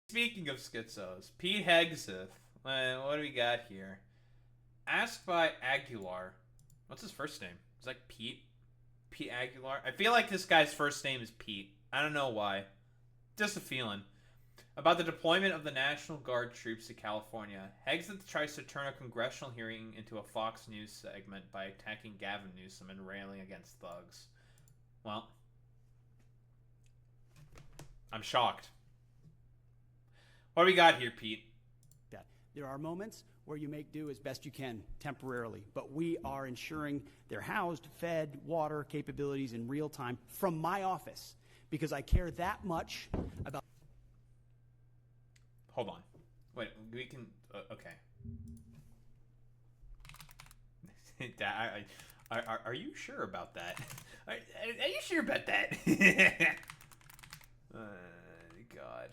Speaking of schizos, Pete Hegseth. What do we got here? Asked by Aguilar. What's his first name? It's like Pete. Pete Aguilar. I feel like this guy's first name is Pete. I don't know why. Just a feeling. About the deployment of the National Guard troops to California, Hegseth tries to turn a congressional hearing into a Fox News segment by attacking Gavin Newsom and railing against thugs. Well, I'm shocked. What do we got here, Pete? There are moments where you make do as best you can temporarily, but we are ensuring they're housed, fed, water capabilities in real time from my office because I care that much about. Hold on. Wait, we can. Okay. Are you sure about that? Are you sure about that? God.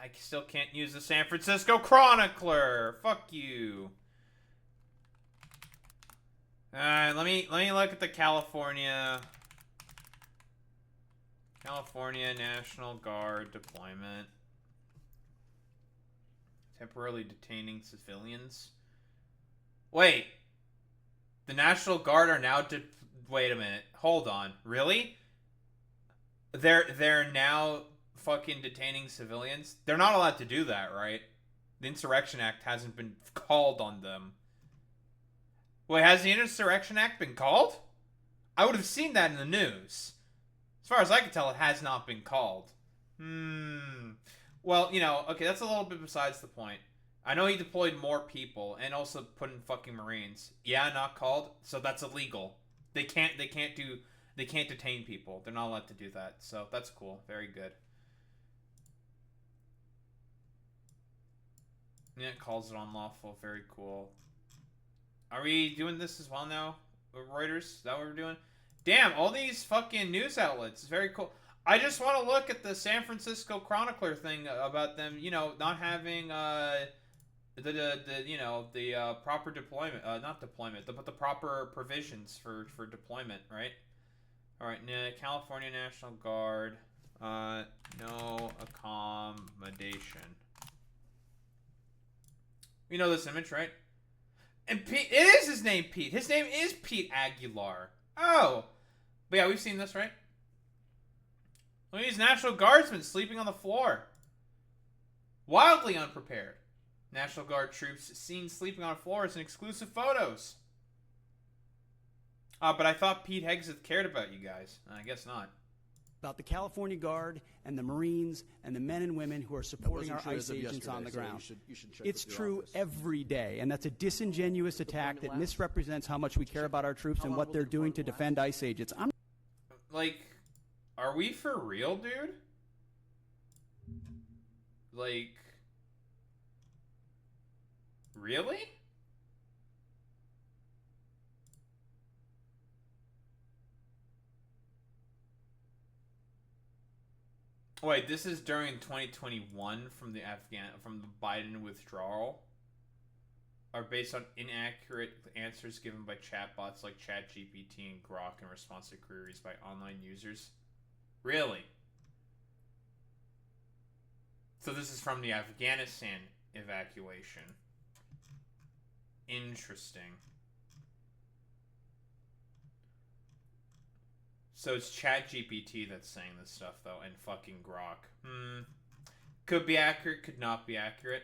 I still can't use the San Francisco Chronicler. Fuck you. Alright, let me look at the California National Guard deployment. Temporarily detaining civilians. Wait. The National Guard are now wait a minute. Hold on. Really? They're now fucking detaining civilians? They're not allowed to do that, right? The Insurrection Act hasn't been called on them. Wait, has the Insurrection Act been called? I would have seen that in the news. As far as I can tell, it has not been called. Well, you know, okay, that's a little bit besides the point. I know he deployed more people and also put in fucking Marines. Yeah, not called, so that's illegal. They can't detain people. They're not allowed to do that. So that's cool. Very good. Yeah, it calls it unlawful. Very cool. Are we doing this as well now? Reuters? Is that what we're doing? Damn, all these fucking news outlets. It's very cool. I just want to look at the San Francisco Chronicler thing about them, you know, not having the proper deployment, not deployment, but the proper provisions for deployment, right? All right, California National Guard, no accommodation. You know this image, right? And Pete, it is his name, Pete. His name is Pete Aguilar. Oh, but yeah, we've seen this, right? Look at these National Guardsmen sleeping on the floor. Wildly unprepared. National Guard troops seen sleeping on floors in exclusive photos. But I thought Pete Hegseth cared about you guys. I guess not. About the California Guard and the Marines and the men and women who are supporting our ICE agents on the ground. It's true every day, and that's a disingenuous attack that misrepresents how much we care about our troops and what they're doing to defend ICE agents. Like, are we for real, dude? Like, really? Wait, this is during 2021 from the Biden withdrawal, are based on inaccurate answers given by chatbots like ChatGPT and Grok in response to queries by online users. Really? So this is from the Afghanistan evacuation. Interesting. So it's ChatGPT that's saying this stuff, though, and fucking Grok. Could be accurate, could not be accurate.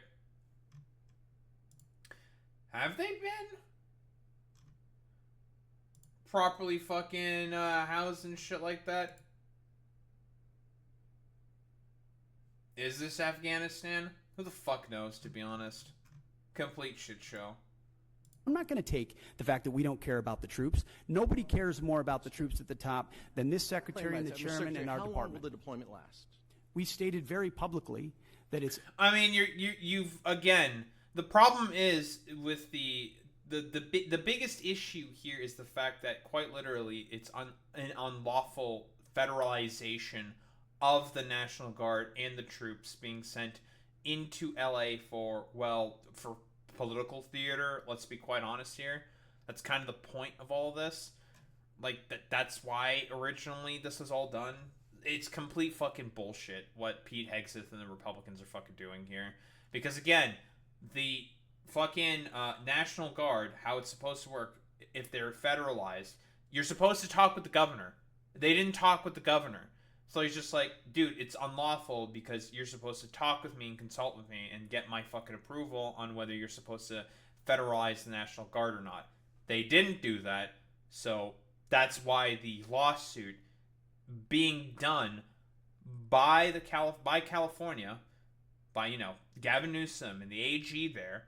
Have they been properly fucking housed and shit like that? Is this Afghanistan? Who the fuck knows, to be honest? Complete shit show. I'm not going to take the fact that we don't care about the troops. Nobody cares more about the troops at the top than this secretary and the chairman and our department. How long will the deployment last? We stated very publicly that it's. I mean, you've again. The problem is with the biggest issue here is the fact that quite literally it's an unlawful federalization of the National Guard and the troops being sent into LA for political theater. Let's be quite honest here. That's kind of the point of all of this. Like that's why originally this was all done. it's complete fucking bullshit what Pete Hegseth and the Republicans are fucking doing here. Because again, the fucking National Guard, how it's supposed to work, if they're federalized, you're supposed to talk with the governor. They didn't talk with the governor. So he's just like, dude, it's unlawful because you're supposed to talk with me and consult with me and get my fucking approval on whether you're supposed to federalize the National Guard or not. They didn't do that, so that's why the lawsuit being done by California, by, you know, Gavin Newsom and the AG there,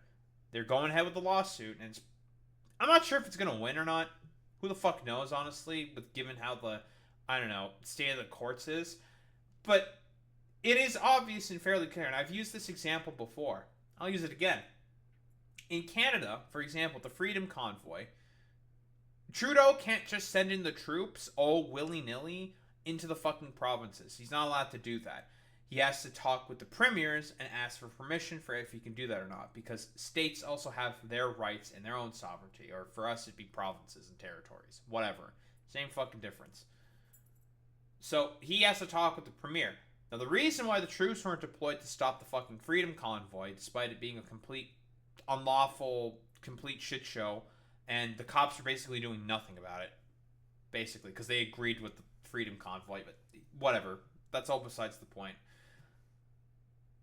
they're going ahead with the lawsuit, and I'm not sure if it's going to win or not. Who the fuck knows, honestly, with given how the, I don't know, state of the courts is. But it is obvious and fairly clear, and I've used this example before. I'll use it again. In Canada, for example, the Freedom Convoy, Trudeau can't just send in the troops all willy-nilly into the fucking provinces. He's not allowed to do that. He has to talk with the premiers and ask for permission for if he can do that or not, because states also have their rights and their own sovereignty, or for us it'd be provinces and territories. Whatever. Same fucking difference. So he has to talk with the premier. Now the reason why the troops weren't deployed to stop the fucking Freedom Convoy, despite it being a complete unlawful, complete shit show, and the cops are basically doing nothing about it, basically, because they agreed with the Freedom Convoy, but whatever. That's all besides the point.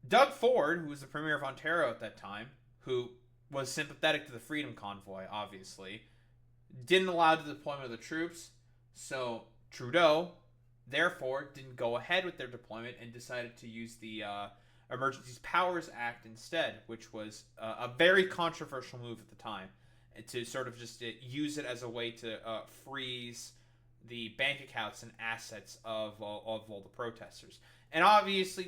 Doug Ford, who was the Premier of Ontario at that time, who was sympathetic to the Freedom Convoy, obviously, didn't allow the deployment of the troops, so Trudeau, therefore, didn't go ahead with their deployment and decided to use the Emergencies Powers Act instead, which was a very controversial move at the time, to sort of just use it as a way to freeze the bank accounts and assets of all the protesters. And obviously,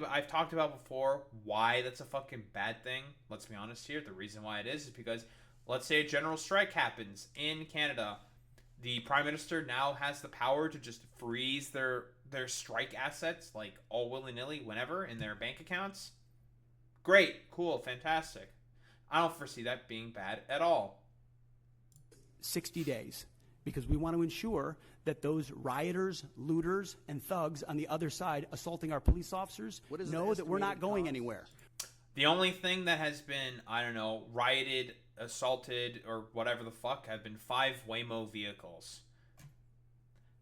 I've talked about before why that's a fucking bad thing. Let's be honest here. The reason why it is because, let's say a general strike happens in Canada. The Prime Minister now has the power to just freeze their strike assets, like, all willy-nilly, whenever, in their bank accounts. Great, cool, fantastic. I don't foresee that being bad at all. 60 days. Because we want to ensure that those rioters, looters, and thugs on the other side assaulting our police officers know that we're not going anywhere. The only thing that has been, I don't know, rioted, assaulted, or whatever the fuck, have been 5 Waymo vehicles.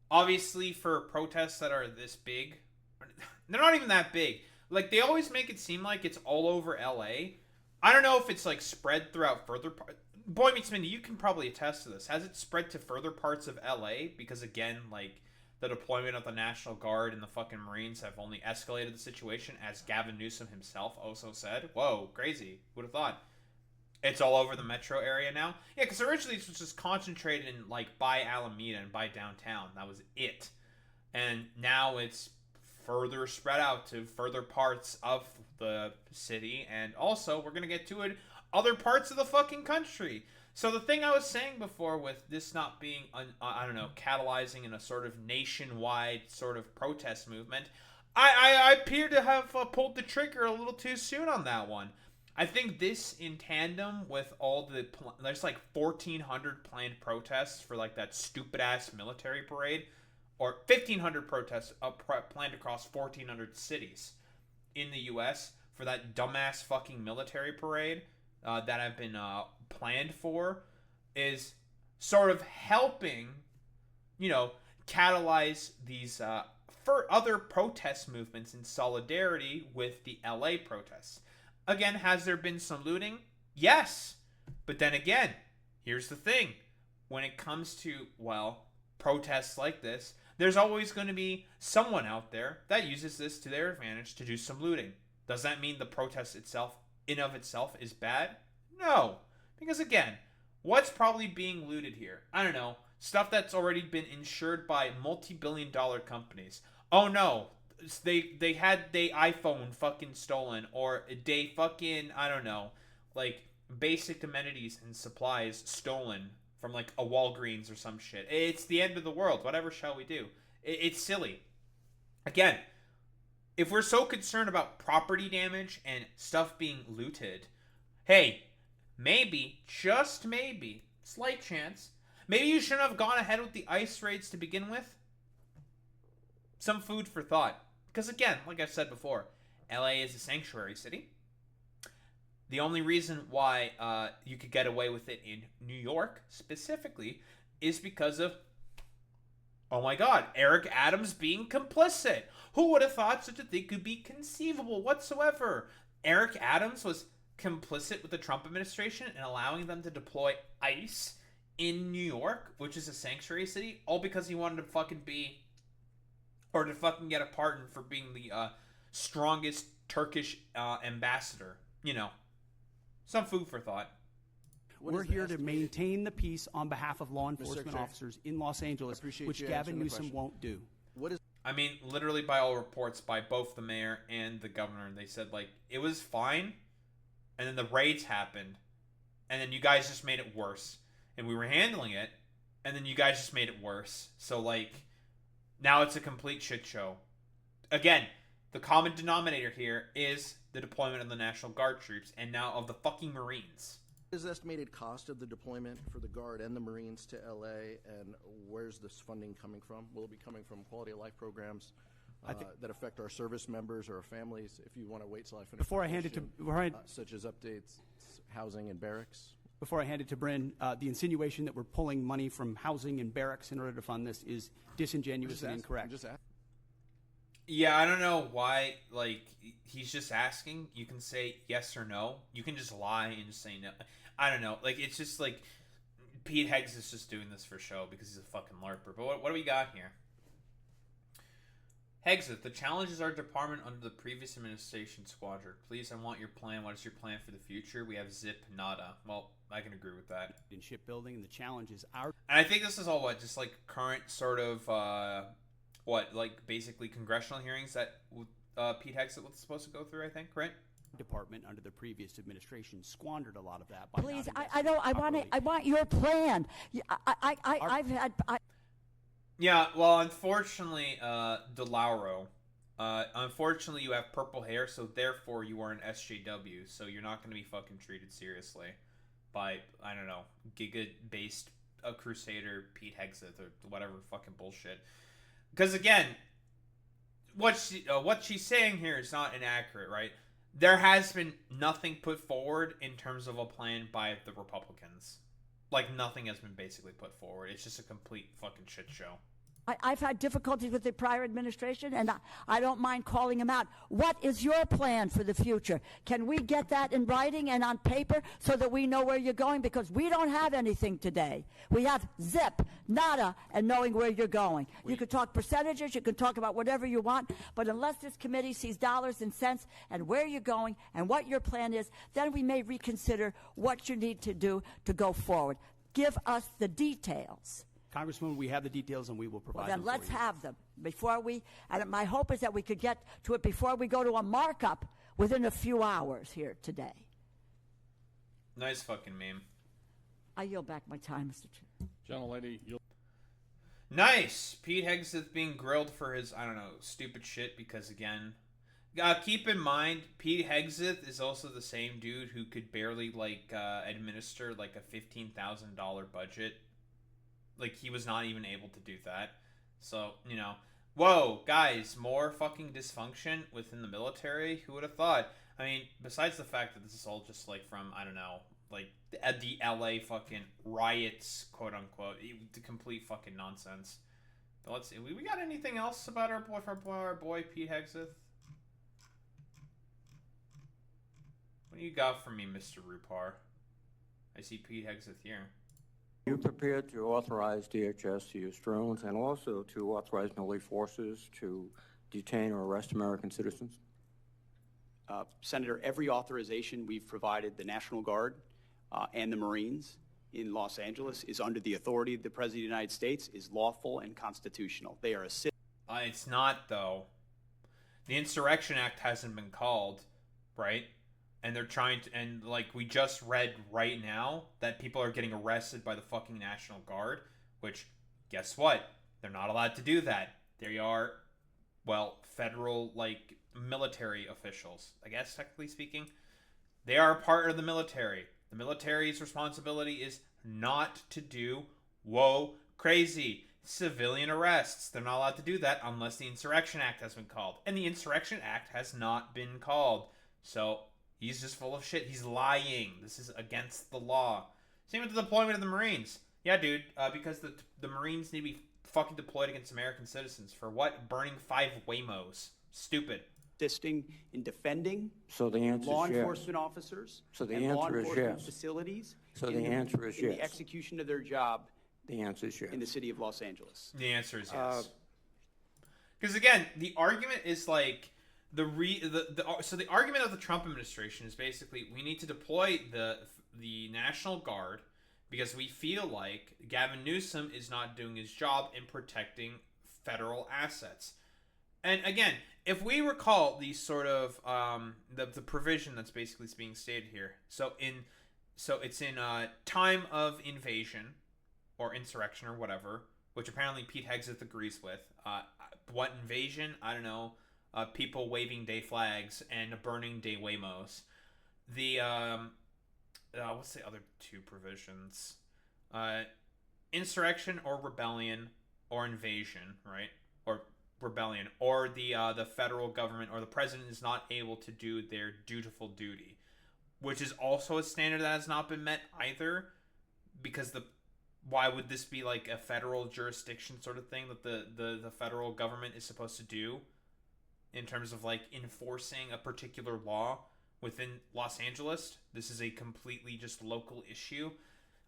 Obviously, for protests that are this big, they're not even that big. Like, they always make it seem like it's all over LA. I don't know if it's, like, spread throughout further parts. Boy Meets Mindy, you can probably attest to this. Has it spread to further parts of LA? Because, again, like, the deployment of the National Guard and the fucking Marines have only escalated the situation, as Gavin Newsom himself also said. Whoa, crazy. Would have thought. It's all over the metro area now? Yeah, because originally it was just concentrated in, like, by Alameda and by downtown. That was it. And now it's further spread out to further parts of the city. And also, we're going to get to it, other parts of the fucking country. So the thing I was saying before with this not being, I don't know, catalyzing in a sort of nationwide sort of protest movement, I appear to have pulled the trigger a little too soon on that one. I think this in tandem with all the, there's like 1,400 planned protests for like that stupid ass military parade, or 1,500 protests planned across 1,400 cities in the U.S. for that dumbass fucking military parade that have been planned for, is sort of helping, you know, catalyze these for other protest movements in solidarity with the LA protests. Again, has there been some looting? Yes. But then again, here's the thing. When it comes to, well, protests like this, there's always going to be someone out there that uses this to their advantage to do some looting. Does that mean the protest itself, in of itself, is bad? No. Because again, what's probably being looted here? I don't know. Stuff that's already been insured by multi-billion-dollar companies. Oh no. They had the iPhone fucking stolen, or they fucking, I don't know, like basic amenities and supplies stolen from like a Walgreens or some shit. It's the end of the world. Whatever shall we do? It's silly. Again, if we're so concerned about property damage and stuff being looted, hey, maybe, just maybe, slight chance, maybe you shouldn't have gone ahead with the ICE raids to begin with. some food for thought. Because again, like I've said before, LA is a sanctuary city. The only reason why you could get away with it in New York specifically is because of, oh my god, Eric Adams being complicit. Who would have thought such a thing could be conceivable whatsoever? Eric Adams was complicit with the Trump administration and allowing them to deploy ICE in New York, which is a sanctuary city, all because he wanted to fucking be, or to fucking get a pardon for being the strongest Turkish ambassador. You know, some food for thought. We're here to maintain the peace on behalf of law enforcement officers in Los Angeles, which Gavin Newsom won't do. I mean, literally by all reports, by both the mayor and the governor, they said, like, it was fine, and then the raids happened, and then you guys just made it worse. And we were handling it, and then you guys just made it worse. So, like, now it's a complete shit show. Again, the common denominator here is the deployment of the National Guard troops, and now of the fucking Marines. What is the estimated cost of the deployment for the Guard and the Marines to LA, and where's this funding coming from? Will it be coming from quality of life programs that affect our service members or our families? If you want to wait till I finish. Before I hand it to such as updates, housing and barracks. Before I hand it to Bryn, the insinuation that we're pulling money from housing and barracks in order to fund this is disingenuous and incorrect. Yeah, I don't know why, like, he's just asking. You can say yes or no. You can just lie and just say no. I don't know. Like, it's just, like, Pete Hegseth is just doing this for show because he's a fucking LARPer. But what do we got here? Hegseth, the challenges our department under the previous administration squandered. Please, I want your plan. What is your plan for the future? We have zip nada. Well, I can agree with that. In shipbuilding, and the challenges are... And I think this is all, what, just, like, current sort of... basically congressional hearings that Pete Hegseth was supposed to go through, I think, right? Department under the previous administration squandered a lot of that. Please, I want your plan. Yeah, well, unfortunately, DeLauro, unfortunately you have purple hair, so therefore you are an SJW, so you're not going to be fucking treated seriously by, I don't know, Giga-based Crusader Pete Hegseth or whatever fucking bullshit. Because again, what she's saying here is not inaccurate, right? There has been nothing put forward in terms of a plan by the Republicans. Like, nothing has been basically put forward. It's just a complete fucking shit show. I've had difficulties with the prior administration, and I don't mind calling them out. What is your plan for the future? Can we get that in writing and on paper so that we know where you're going? Because we don't have anything today. We have zip, nada, and knowing where you're going. You can talk percentages, you can talk about whatever you want, but unless this committee sees dollars and cents and where you're going and what your plan is, then we may reconsider what you need to do to go forward. Give us the details. Congresswoman, we have the details and we will provide them. Then let's have them before we, and my hope is that we could get to it before we go to a markup within a few hours here today. Nice fucking meme. I yield back my time, Mr. Chair. Gentlelady, you'll... Nice! Pete Hegseth being grilled for his, I don't know, stupid shit because, again... keep in mind, Pete Hegseth is also the same dude who could barely, like, administer, like, a $15,000 budget. Like, he was not even able to do that. So, you know. Whoa, guys, more fucking dysfunction within the military? Who would have thought? I mean, besides the fact that this is all just, like, from, I don't know, like, the LA fucking riots, quote-unquote. The complete fucking nonsense. But let's see. We got anything else about our boy Pete Hegseth? What do you got for me, Mr. Rupar? I see Pete Hegseth here. Are you prepared to authorize DHS to use drones and also to authorize military forces to detain or arrest American citizens? Senator, every authorization we've provided the National Guard and the Marines in Los Angeles is under the authority of the President of the United States, is lawful and constitutional. They are a it's not, though. The Insurrection Act hasn't been called, right? And they're trying to, and like we just read right now that people are getting arrested by the fucking National Guard, which, guess what? They're not allowed to do that. They are, well, federal, like, military officials, I guess, technically speaking. They are a part of the military. The military's responsibility is not to do, whoa, crazy civilian arrests. They're not allowed to do that unless the Insurrection Act has been called. And the Insurrection Act has not been called. So he's just full of shit. He's lying. This is against the law. Same with the deployment of the Marines. Yeah, dude, because the Marines need to be fucking deployed against American citizens. For what? Burning 5 Waymos. Stupid. Assisting in defending So the answer law is yes. enforcement officers So the and law answer is enforcement yes. facilities So in the answer is in the yes. execution of their job The answer is yes. in the city of Los Angeles. The answer is yes. Because again, the argument is like so the argument of the Trump administration is basically we need to deploy the National Guard because we feel like Gavin Newsom is not doing his job in protecting federal assets. And again, if we recall the sort of the provision that's basically being stated here, so it's in time of invasion or insurrection or whatever, which apparently Pete Hegseth agrees with. What invasion? I don't know. People waving day flags and burning day Waymos. The what's the other 2 provisions? Insurrection or rebellion or invasion, right? Or rebellion, or the federal government or the president is not able to do their dutiful duty, which is also a standard that has not been met either, because why would this be like a federal jurisdiction sort of thing that the federal government is supposed to do in terms of like enforcing a particular law within Los Angeles? This is a completely just local issue.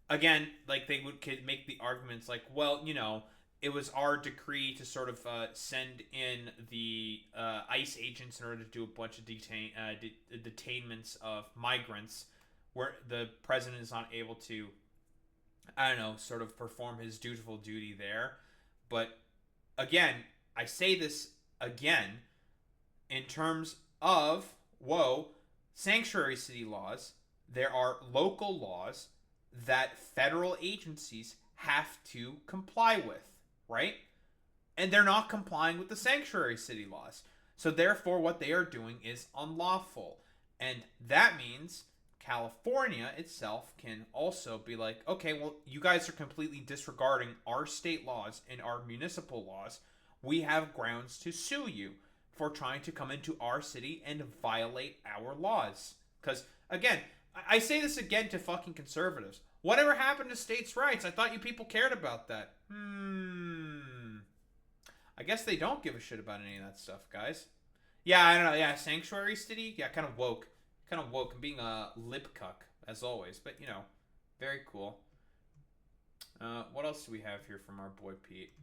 Again, like could make the arguments like, well, it was our decree to sort of send in the ICE agents in order to do a bunch of detainments of migrants, where the president is not able to, I don't know, sort of perform his dutiful duty there. But again, I say this again in terms of, sanctuary city laws. There are local laws that federal agencies have to comply with. Right? And they're not complying with the sanctuary city laws. So therefore, what they are doing is unlawful. And that means California itself can also be like, okay, well, you guys are completely disregarding our state laws and our municipal laws. We have grounds to sue you for trying to come into our city and violate our laws. Because, again, I say this again to fucking conservatives. Whatever happened to states' rights? I thought you people cared about that. I guess they don't give a shit about any of that stuff, guys. Yeah, I don't know. Yeah, sanctuary city? Yeah, kind of woke. I'm being a lip cuck, as always. But, very cool. What else do we have here from our boy Pete?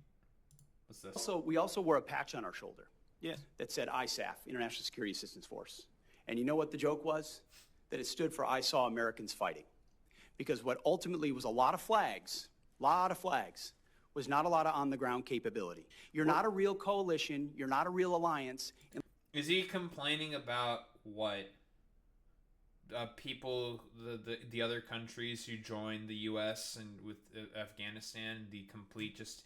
What's this? We also wore a patch on our shoulder. Yes. That said ISAF, International Security Assistance Force. And you know what the joke was? That it stood for I Saw Americans Fighting. Because what ultimately was a lot of flags, was not a lot of on-the-ground capability. You're not a real coalition. You're not a real alliance. Is he complaining about what? People, the other countries who joined the U.S. and with Afghanistan, the complete just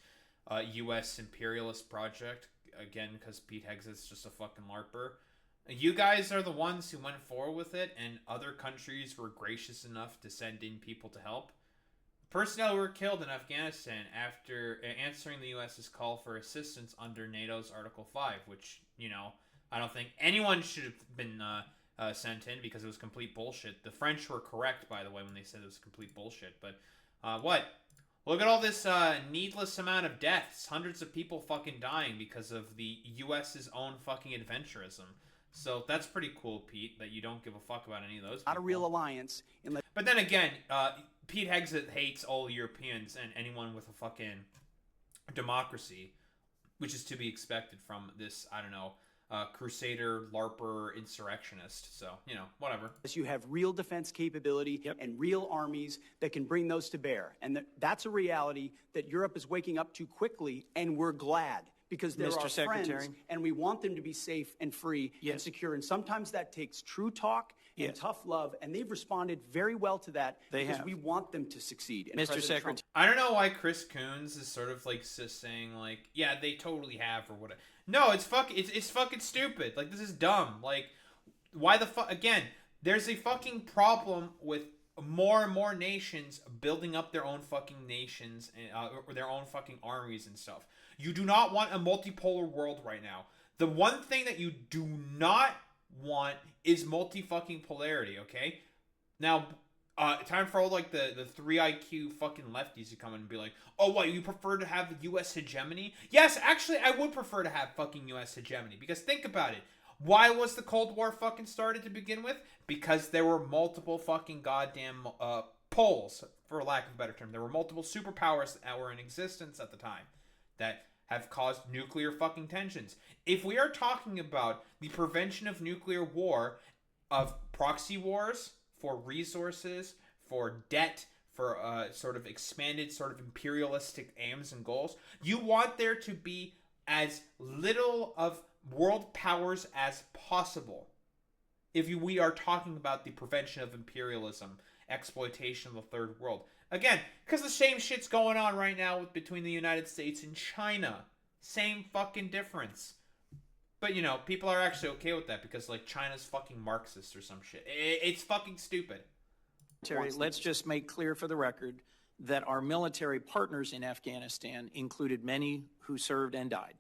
U.S. imperialist project, again, because Pete Hegseth's just a fucking LARPer. You guys are the ones who went forward with it, and other countries were gracious enough to send in people to help. Personnel were killed in Afghanistan after answering the U.S.'s call for assistance under NATO's Article 5, which, I don't think anyone should have been sent in because it was complete bullshit. The French were correct, by the way, when they said it was complete bullshit. But what? Look at all this needless amount of deaths. Hundreds of people fucking dying because of the U.S.'s own fucking adventurism. So that's pretty cool, Pete, that you don't give a fuck about any of those people. Not a real alliance. But then again, Pete Hegseth hates all Europeans and anyone with a fucking democracy, which is to be expected from this, I don't know, crusader, LARPer, insurrectionist. So, whatever. You have real defense capability and real armies that can bring those to bear. And that's a reality that Europe is waking up to quickly, and we're glad. Because they're our friends, and we want them to be safe and free and secure. And sometimes that takes true talk and tough love, and they've responded very well to that because we want them to succeed. And Mr. Secretary, I don't know why Chris Coons is sort of like saying like, yeah, they totally have or whatever. No, it's fucking stupid. Like, this is dumb. Like, why the fuck? Again, there's a fucking problem with more and more nations building up their own fucking nations or their own fucking armies and stuff. You do not want a multipolar world right now. The one thing that you do not want is multi-fucking polarity, okay? Now, time for all, like, the 3 IQ fucking lefties to come in and be like, oh, what, you prefer to have U.S. hegemony? Yes, actually, I would prefer to have fucking U.S. hegemony, because think about it. Why was the Cold War fucking started to begin with? Because there were multiple fucking goddamn poles, for lack of a better term. There were multiple superpowers that were in existence at the time that have caused nuclear fucking tensions. If we are talking about the prevention of nuclear war, of proxy wars for resources, for debt, for sort of expanded sort of imperialistic aims and goals, you want there to be as little of world powers as possible. If we are talking about the prevention of imperialism, exploitation of the third world. Again, because the same shit's going on right now between the United States and China. Same fucking difference. But, you know, people are actually okay with that because, like, China's fucking Marxist or some shit. It's fucking stupid. Terry, let's just make clear for the record that our military partners in Afghanistan included many who served and died.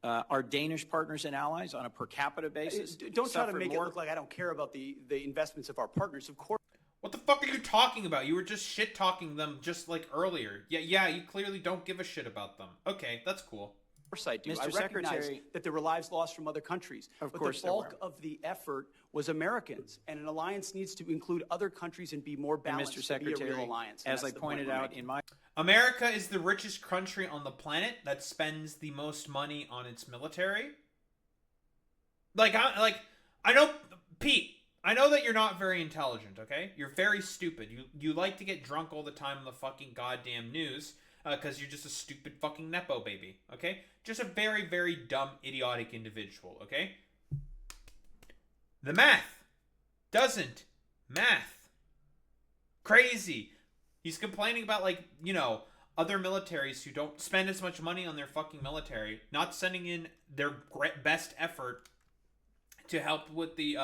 Our Danish partners and allies on a per capita basis don't try to make it look like I don't care about the investments of our partners. Of course. What the fuck are you talking about? You were just shit-talking them just like earlier. Yeah, you clearly don't give a shit about them. Okay, that's cool. Of course I do. Mr. I recognize Secretary, that there were lives lost from other countries. Of course the bulk of the effort was Americans, and an alliance needs to include other countries and be more balanced. Mr. Secretary, to be a real alliance. as I pointed out in my... America is the richest country on the planet that spends the most money on its military. I know, Pete, I know that you're not very intelligent, okay? You're very stupid. You like to get drunk all the time on the fucking goddamn news because you're just a stupid fucking Nepo baby, okay? Just a very, very dumb, idiotic individual, okay? The math doesn't math. Crazy. He's complaining about, like, you know, other militaries who don't spend as much money on their fucking military, not sending in their best effort to help with the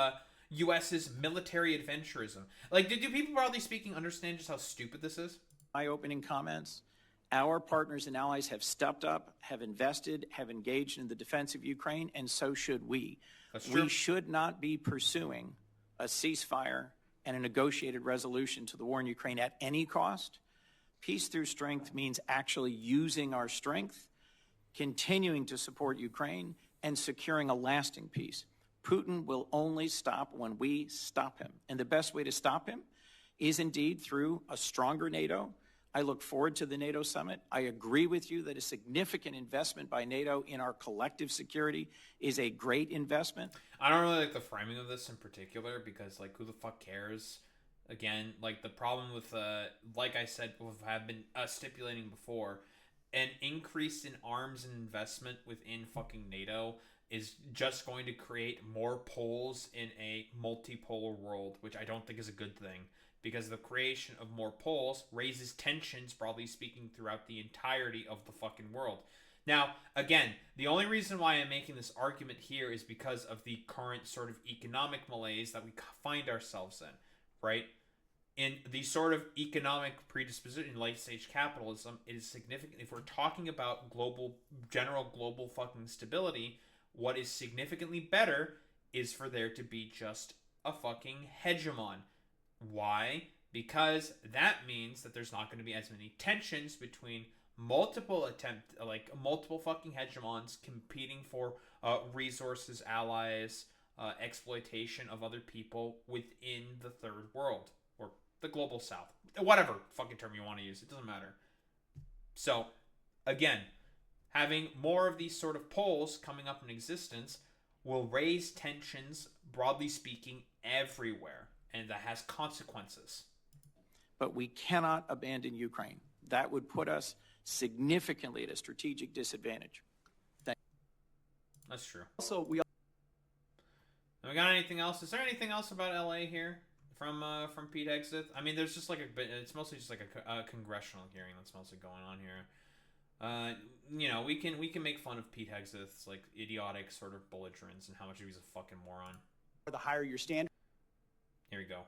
U.S.'s military adventurism. Like, do people, broadly speaking, understand just how stupid this is? My opening comments, our partners and allies have stepped up, have invested, have engaged in the defense of Ukraine, and so should we. That's true. We should not be pursuing a ceasefire and a negotiated resolution to the war in Ukraine at any cost. Peace through strength means actually using our strength, continuing to support Ukraine, and securing a lasting peace. Putin will only stop when we stop him. And the best way to stop him is indeed through a stronger NATO. I look forward to the NATO summit. I agree with you that a significant investment by NATO in our collective security is a great investment. I don't really like the framing of this in particular because, like, who the fuck cares? Again, like, the problem with, like I said, have been stipulating before, an increase in arms and investment within fucking NATO is just going to create more poles in a multipolar world, which I don't think is a good thing. Because the creation of more poles raises tensions, broadly speaking, throughout the entirety of the fucking world. Now, again, the only reason why I'm making this argument here is because of the current sort of economic malaise that we find ourselves in, right? In the sort of economic predisposition, late-stage capitalism, it is significant. If we're talking about general global fucking stability, what is significantly better is for there to be just a fucking hegemon. Why? Because that means that there's not going to be as many tensions between multiple fucking hegemons competing for resources, allies, exploitation of other people within the third world or the global south. Whatever fucking term you want to use, it doesn't matter. So, again, having more of these sort of poles coming up in existence will raise tensions, broadly speaking, everywhere. And that has consequences. But we cannot abandon Ukraine. That would put us significantly at a strategic disadvantage. That's true. Also, we got anything else? Is there anything else about LA here from Pete Hegseth? I mean, there's just like it's mostly just like a congressional hearing that's mostly going on here. You know, we can make fun of Pete Hegseth's like idiotic sort of belligerence and how much he's a fucking moron. The higher your standard. Here we go.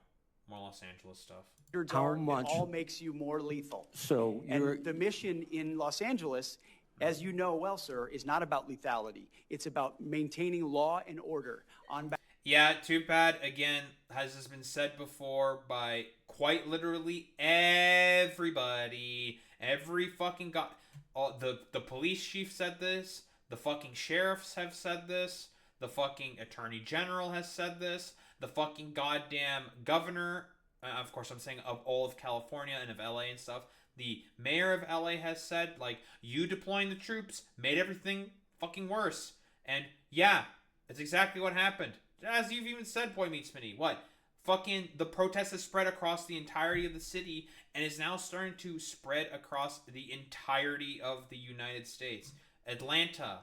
More Los Angeles stuff. How much? It all makes you more lethal. So and the mission in Los Angeles, as you know well, sir, is not about lethality. It's about maintaining law and order on. Yeah, too bad. Again, as has been said before by quite literally everybody, every fucking guy. The police chief said this. The fucking sheriffs have said this. The fucking attorney general has said this. The fucking goddamn governor, of course I'm saying of all of California and of LA and stuff. The mayor of LA has said, like, you deploying the troops made everything fucking worse. And yeah, that's exactly what happened. As you've even said, Boy Meets Minnie, what? Fucking the protest has spread across the entirety of the city and is now starting to spread across the entirety of the United States. Atlanta.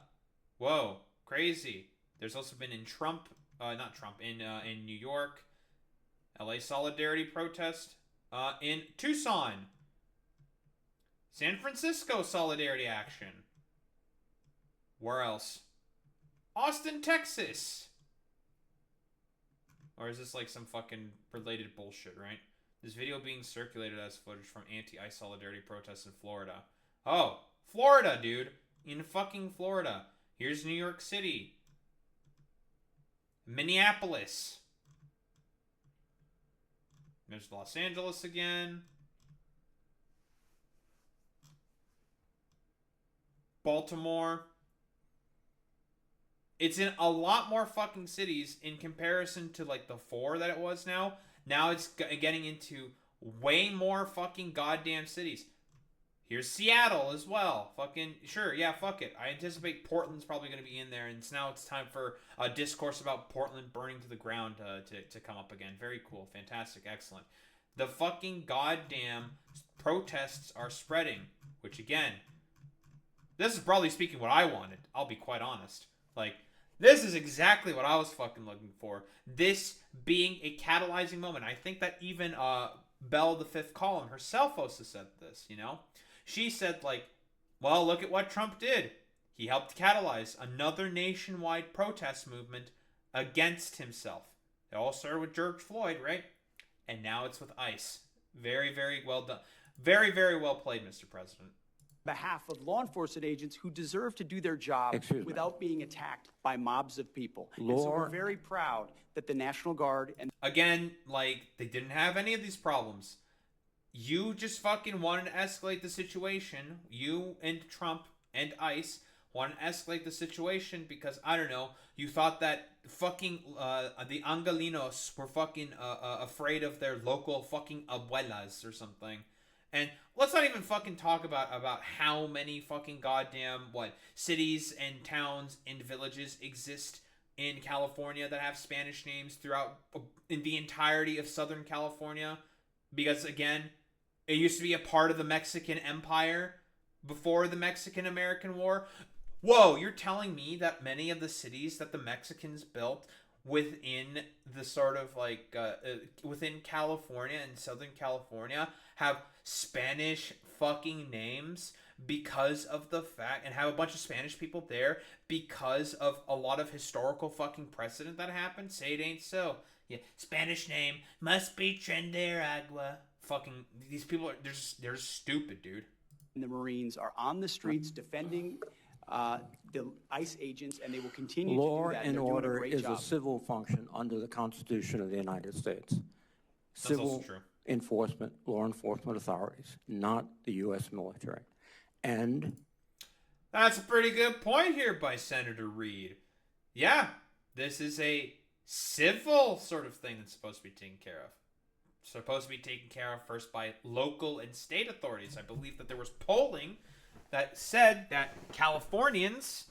Whoa, crazy. There's also been in in New York, LA Solidarity protest, in Tucson, San Francisco Solidarity action. Where else? Austin, Texas. Or is this like some fucking related bullshit, right? This video being circulated as footage from anti-ICE solidarity protests in Florida. Oh, Florida, dude. In fucking Florida. Here's New York City. Minneapolis. There's Los Angeles again. Baltimore. It's in a lot more fucking cities in comparison to like the 4 that it was now. Now it's getting into way more fucking goddamn cities. Here's Seattle as well. Fucking, sure, yeah, fuck it. I anticipate Portland's probably going to be in there, and now it's time for a discourse about Portland burning to the ground to come up again. Very cool, fantastic, excellent. The fucking goddamn protests are spreading, which again, this is broadly speaking what I wanted. I'll be quite honest. Like, this is exactly what I was fucking looking for. This being a catalyzing moment. I think that even Belle, the Fifth Column herself also said this, you know? She said, like, well, look at what Trump did. He helped catalyze another nationwide protest movement against himself. It all started with George Floyd, right? And now it's with ICE. Very, very well done. Very, very well played, Mr. President. Behalf of law enforcement agents who deserve to do their job without being attacked by mobs of people. And so we're very proud that the National Guard and... Again, like, they didn't have any of these problems. You just fucking wanted to escalate the situation. You and Trump and ICE wanted to escalate the situation because, I don't know, you thought that fucking the Angelinos were fucking afraid of their local fucking abuelas or something. And let's not even fucking talk about how many fucking goddamn, cities and towns and villages exist in California that have Spanish names throughout in the entirety of Southern California. Because, again, it used to be a part of the Mexican Empire before the Mexican-American War. Whoa, you're telling me that many of the cities that the Mexicans built within the sort of within California and Southern California have Spanish fucking names because of the fact, and have a bunch of Spanish people there because of a lot of historical fucking precedent that happened? Say it ain't so. Yeah, Spanish name must be Agua. Fucking, these people they're just stupid, dude. And the Marines are on the streets defending the ICE agents, and they will continue to do that. Law and order is a civil function under the Constitution of the United States. That's also true. Enforcement, law enforcement authorities, not the U.S. military. And that's a pretty good point here by Senator Reid. Yeah, this is a civil sort of thing that's supposed to be taken care of. Supposed to be taken care of first by local and state authorities. I believe that there was polling that said that Californians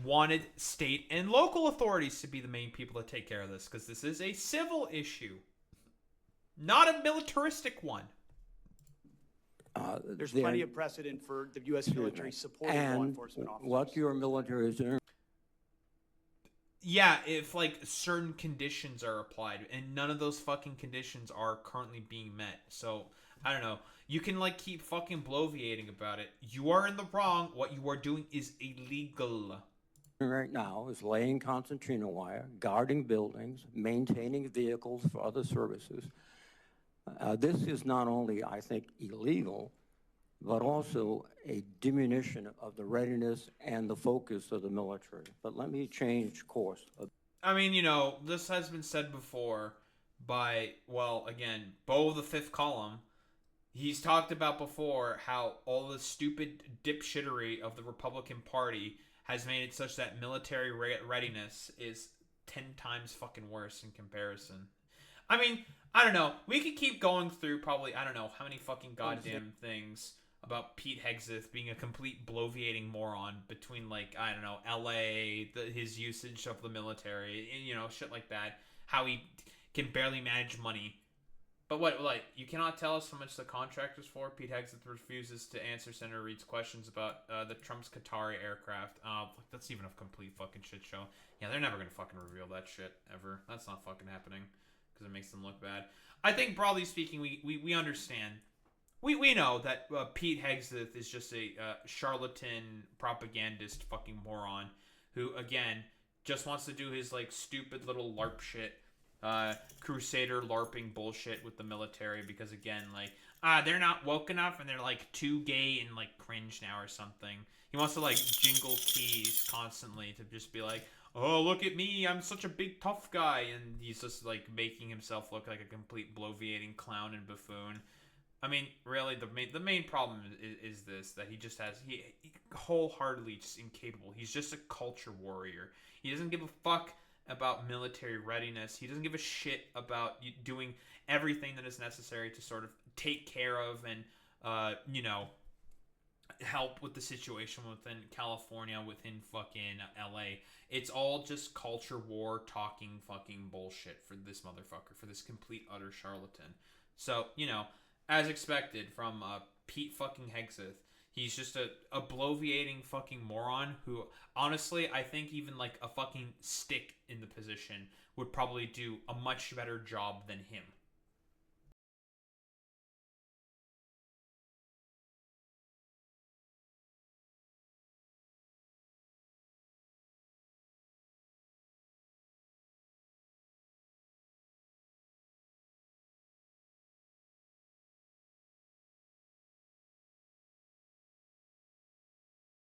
wanted state and local authorities to be the main people to take care of this, because this is a civil issue, not a militaristic one. There's plenty of precedent for the U.S. military supporting law enforcement officers. What your military is doing. Yeah, if certain conditions are applied, and none of those fucking conditions are currently being met. So, I don't know. You can keep fucking bloviating about it. You are in the wrong. What you are doing is illegal. right now is laying concertina wire, guarding buildings, maintaining vehicles for other services. This is not only, I think, illegal, but also a diminution of the readiness and the focus of the military. But let me change course. I mean, you know, this has been said before by, well, again, Bo the Fifth Column. He's talked about before how all the stupid dipshittery of the Republican Party has made it such that military readiness is 10 times fucking worse in comparison. I mean, I don't know. We could keep going through probably, I don't know, how many fucking goddamn things about Pete Hegseth being a complete bloviating moron between, like, I don't know, LA, his usage of the military, and, you know, shit like that. How he can barely manage money. But what, like, you cannot tell us how much the contract was for? Pete Hegseth refuses to answer Senator Reid's questions about the Trump's Qatari aircraft. That's even a complete fucking shit show. Yeah, they're never going to fucking reveal that shit, ever. That's not fucking happening, because it makes them look bad. I think, broadly speaking, we understand. We know that Pete Hegseth is just a charlatan, propagandist fucking moron who, again, just wants to do his, like, stupid little LARP shit. Crusader LARPing bullshit with the military because, again, like, they're not woke enough and they're, like, too gay and, like, cringe now or something. He wants to, like, jingle keys constantly to just be like, oh, look at me, I'm such a big tough guy, and he's just, like, making himself look like a complete bloviating clown and buffoon. I mean, really, the main problem is this, that he just has, he wholeheartedly just incapable. He's just a culture warrior. He doesn't give a fuck about military readiness. He doesn't give a shit about doing everything that is necessary to sort of take care of and, you know, help with the situation within California, within fucking LA. It's all just culture war talking fucking bullshit for this motherfucker, for this complete utter charlatan. So, you know, as expected from Pete fucking Hegseth, he's just a bloviating fucking moron who, honestly, I think even like a fucking stick in the position would probably do a much better job than him.